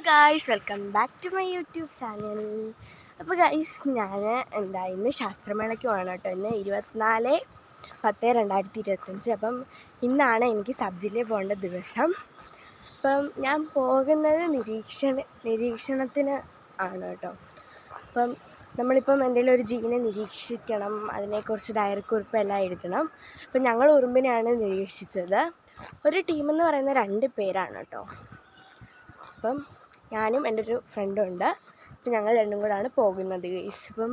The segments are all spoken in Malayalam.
Guys, welcome back to my YouTube channel. അപ്പോൾ ഗായ്സ്, ഞാൻ ഇന്ന് ശാസ്ത്രമേളയ്ക്ക് പോകണം കേട്ടോ. ഇന്ന് 24/10/2025. അപ്പം ഇന്നാണ് എനിക്ക് സബ് ജില്ലയിൽ പോകേണ്ട ദിവസം. അപ്പം ഞാൻ പോകുന്നത് നിരീക്ഷണത്തിന് ആണ് കേട്ടോ. അപ്പം നമ്മളിപ്പം എന്തെങ്കിലും ഒരു ജീവിനെ നിരീക്ഷിക്കണം, അതിനെക്കുറിച്ച് ഡയറിക്കുറിപ്പ് എല്ലാം എഴുതണം. അപ്പം ഞങ്ങൾ ഉറുമ്പിനെയാണ് നിരീക്ഷിച്ചത്. ഒരു ടീമെന്ന് പറയുന്ന 2 പേരാണ് കേട്ടോ. അപ്പം ഞാനും എൻ്റെ ഒരു ഫ്രണ്ടും ഉണ്ട്. അപ്പം ഞങ്ങൾ രണ്ടും കൂടാണ് പോകുന്നത് ഗൈസ്. ഇപ്പം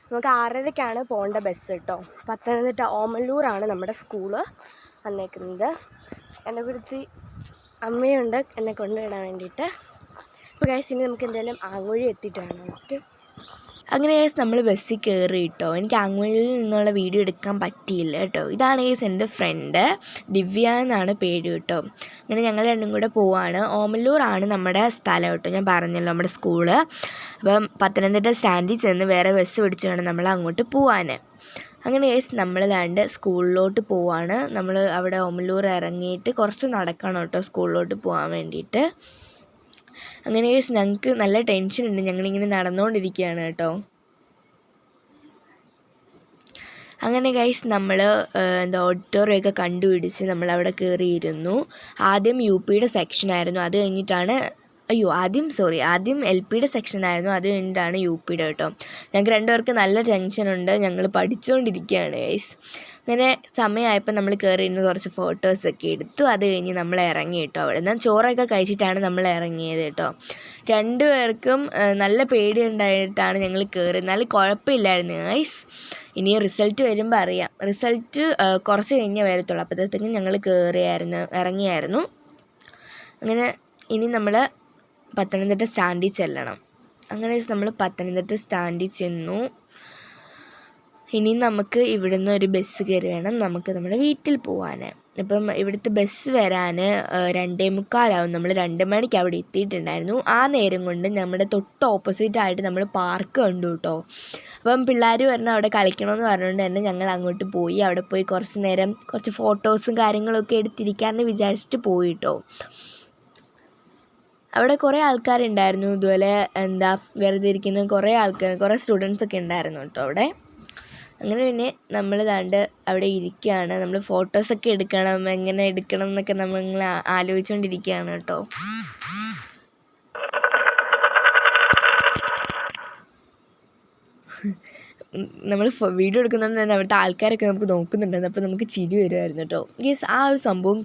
നമുക്ക് 6:30-ക്കാണ് പോകേണ്ട ബസ് കേട്ടോ. പത്തനംതിട്ട ഓമല്ലൂരാണ് നമ്മുടെ സ്കൂള് വന്നേക്കുന്നത്. എൻ്റെ കൂടത്തി അമ്മയുണ്ട് എന്നെ കൊണ്ടുവിടാൻ വേണ്ടിയിട്ട്. അപ്പോൾ ഗൈസ്, ഇനി നമുക്ക് എന്തായാലും ആങ്ങുഴി എത്തിയിട്ടാണ് നമുക്ക്. അങ്ങനെ ഗൈസ്, നമ്മൾ ബസ്സിൽ കയറി കേട്ടോ. എനിക്ക് ആങ്ങുഴിയിൽ നിന്നുള്ള വീഡിയോ എടുക്കാൻ പറ്റിയില്ല കേട്ടോ. ഇതാണ് ഗൈസ് എൻ്റെ ഫ്രണ്ട്, ദിവ്യ എന്നാണ് പേര് കേട്ടോ. അങ്ങനെ ഞങ്ങൾ രണ്ടും കൂടെ പോവാണ്. ഓമല്ലൂരാണ് നമ്മുടെ സ്ഥലം കേട്ടോ. ഞാൻ പറഞ്ഞല്ലോ, നമ്മുടെ സ്കൂള്. അപ്പം പത്തനംതിട്ട സ്റ്റാൻഡിൽ ചെന്ന് വേറെ ബസ് പിടിച്ച് വേണം നമ്മൾ അങ്ങോട്ട് പോവാൻ. അങ്ങനെ ഗൈസ്, നമ്മൾ ദാണ്ട് സ്കൂളിലോട്ട് പോവാണ്. നമ്മൾ അവിടെ ഓമല്ലൂർ ഇറങ്ങിയിട്ട് കുറച്ച് നടക്കണം കേട്ടോ സ്കൂളിലോട്ട് പോകാൻ വേണ്ടിയിട്ട്. അങ്ങനെ ഗൈസ്, ഞങ്ങൾക്ക് നല്ല ടെൻഷനുണ്ട്. ഞങ്ങളിങ്ങനെ നടന്നുകൊണ്ടിരിക്കുകയാണ് കേട്ടോ. അങ്ങനെ ഗൈസ്, നമ്മൾ ഓഡിറ്റോറിയമൊക്കെ കണ്ടുപിടിച്ച് നമ്മളവിടെ കയറിയിരുന്നു. ആദ്യം UPയുടെ സെക്ഷനായിരുന്നു, അത് കഴിഞ്ഞിട്ടാണ് ആദ്യം LPയുടെ സെക്ഷനായിരുന്നു, അത് കഴിഞ്ഞിട്ടാണ് UPയുടെ കേട്ടോ. ഞങ്ങൾക്ക് രണ്ടുപേർക്ക് നല്ല ടെൻഷനുണ്ട്. ഞങ്ങൾ പഠിച്ചുകൊണ്ടിരിക്കുകയാണ് ഗൈസ്. അങ്ങനെ സമയമായപ്പോൾ നമ്മൾ കയറിയിരുന്ന് കുറച്ച് ഫോട്ടോസൊക്കെ എടുത്തു. അത് കഴിഞ്ഞ് നമ്മൾ ഇറങ്ങി കേട്ടോ. അവിടെ നിന്ന് ചോറൊക്കെ കഴിച്ചിട്ടാണ് നമ്മൾ ഇറങ്ങിയത് കേട്ടോ. രണ്ടുപേർക്കും നല്ല പേടിയുണ്ടായിട്ടാണ് ഞങ്ങൾ കയറി. എന്നാലും കുഴപ്പമില്ലായിരുന്നു ഗൈസ്. ഇനി റിസൾട്ട് വരുമ്പോൾ അറിയാം. റിസൾട്ട് കുറച്ച് കഴിഞ്ഞേ വരത്തുള്ളൂ. അപ്പോഴത്തേക്കും ഞങ്ങൾ ഇറങ്ങിയായിരുന്നു. അങ്ങനെ ഇനി നമ്മൾ പത്തനംതിട്ട സ്റ്റാൻഡിൽ ചെല്ലണം. അങ്ങനെ നമ്മൾ പത്തനംതിട്ട സ്റ്റാൻഡിൽ ചെന്നു. ഇനി നമുക്ക് ഇവിടുന്ന് ഒരു ബസ് കയറി വേണം നമുക്ക് നമ്മുടെ വീട്ടിൽ പോകാൻ. ഇപ്പം ഇവിടുത്തെ ബസ് വരാൻ 2:45 നമ്മൾ 2 മണിക്ക് അവിടെ എത്തിയിട്ടുണ്ടായിരുന്നു. ആ നേരം കൊണ്ട് നമ്മുടെ തൊട്ട് ഓപ്പോസിറ്റായിട്ട് നമ്മൾ പാർക്ക് കണ്ടു കേട്ടോ. അപ്പം പിള്ളേർ പറഞ്ഞാൽ അവിടെ കളിക്കണമെന്ന് പറഞ്ഞുകൊണ്ട് തന്നെ ഞങ്ങൾ അങ്ങോട്ട് പോയി. അവിടെ പോയി കുറച്ച് നേരം കുറച്ച് ഫോട്ടോസും കാര്യങ്ങളൊക്കെ എടുത്തിരിക്കാമെന്ന് വിചാരിച്ചിട്ട് പോയി കേട്ടോ. അവിടെ കുറേ ആൾക്കാരുണ്ടായിരുന്നു. ഇതുപോലെ വെറുതെ ഇരിക്കുന്ന കുറേ സ്റ്റുഡൻസൊക്കെ ഉണ്ടായിരുന്നു കേട്ടോ അവിടെ. അങ്ങനെ പിന്നെ നമ്മൾ അവിടെ ഇരിക്കുകയാണ്. നമ്മൾ ഫോട്ടോസൊക്കെ എടുക്കണം, എങ്ങനെ എടുക്കണം എന്നൊക്കെ നമ്മൾ ആലോചിച്ചുകൊണ്ടിരിക്കുകയാണ് കേട്ടോ. നമ്മൾ വീഡിയോ എടുക്കുന്നതുകൊണ്ട് തന്നെ അവിടുത്തെ ആൾക്കാരൊക്കെ നമുക്ക് നോക്കുന്നുണ്ടായിരുന്നു. അപ്പോൾ നമുക്ക് ചിരി വരുമായിരുന്നു കേട്ടോ. ഗൈസ്, ആ ഒരു സംഭവം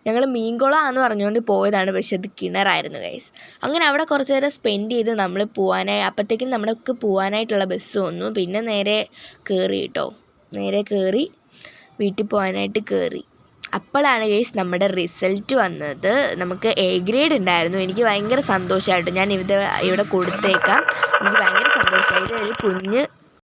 ഞങ്ങൾ മീൻകുളമാണെന്ന് പറഞ്ഞുകൊണ്ട് പോയതാണ്, പക്ഷെ അത് കിണറായിരുന്നു ഗൈസ്. അങ്ങനെ അവിടെ കുറച്ച് നേരം സ്പെൻഡ് ചെയ്ത് നമ്മൾ അപ്പോഴത്തേക്കും നമ്മൾക്ക് പോകാനായിട്ടുള്ള ബസ് വന്നു. പിന്നെ നേരെ കയറി വീട്ടിൽ പോകാനായിട്ട് കയറി. അപ്പോഴാണ് ഗൈസ് നമ്മുടെ റിസൾട്ട് വന്നത്. നമുക്ക് A ഗ്രേഡ് ഉണ്ടായിരുന്നു. എനിക്ക് ഭയങ്കര സന്തോഷമായിട്ട് ഞാൻ ഇവിടെ കൊടുത്തേക്കാം. എനിക്ക് ഭയങ്കര സന്തോഷമായി. ഒരു കുഞ്ഞ്